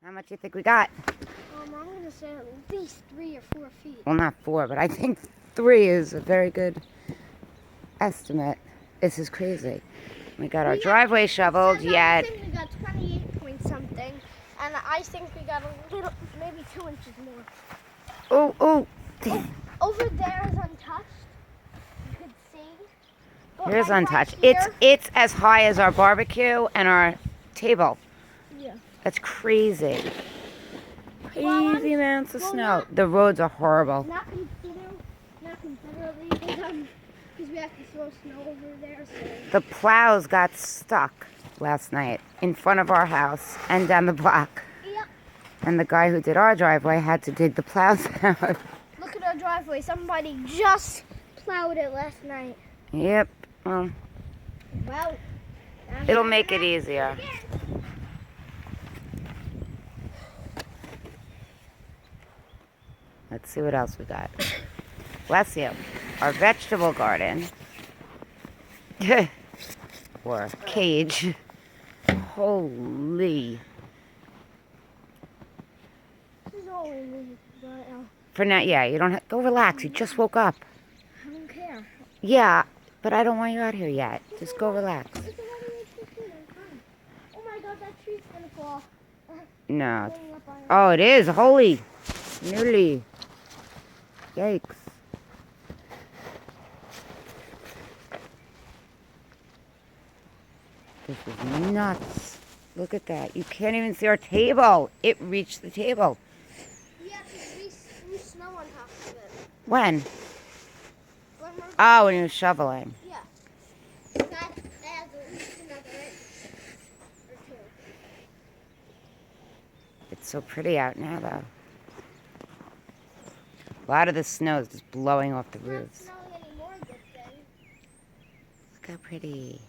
How much do you think we got? I'm going to say at least 3 or 4 feet. Well, not 4, but I think 3 is a very good estimate. This is crazy. We got our driveway shoveled yet. I think we got 28 point something, and I think we got a little, maybe 2 inches more. Oh. Over there is untouched. You could see. But Here's like untouched. right here, It's as high as our barbecue and our table. yeah. That's crazy. Crazy amounts of snow. The roads are horrible. Not considerably, because we have to throw snow over there. So. The plows got stuck last night in front of our house and down the block. Yep. And the guy who did our driveway had to dig the plows out. Look at our driveway. Somebody just plowed it last night. Yep. Well, it'll make it easier. Let's see what else we got. Bless you. Our vegetable garden. Or cage. Holy. This is all we need right now. For now, yeah, you don't have, go relax. You just woke up. I don't care. Yeah, but I don't want you out here yet. Just go relax. Oh my god, that tree's gonna fall. No. Oh, it is. Holy. Nearly. Yikes. This is nuts. Look at that. You can't even see our table. It reached the table. Yeah, because we snow on top of it. When? When we're, Oh, when you were shoveling. yeah. That adds at least another inch or 2. It's so pretty out now, though. A lot of the snow is just blowing off the It's not roofs. snowing anymore, good thing. Look how pretty.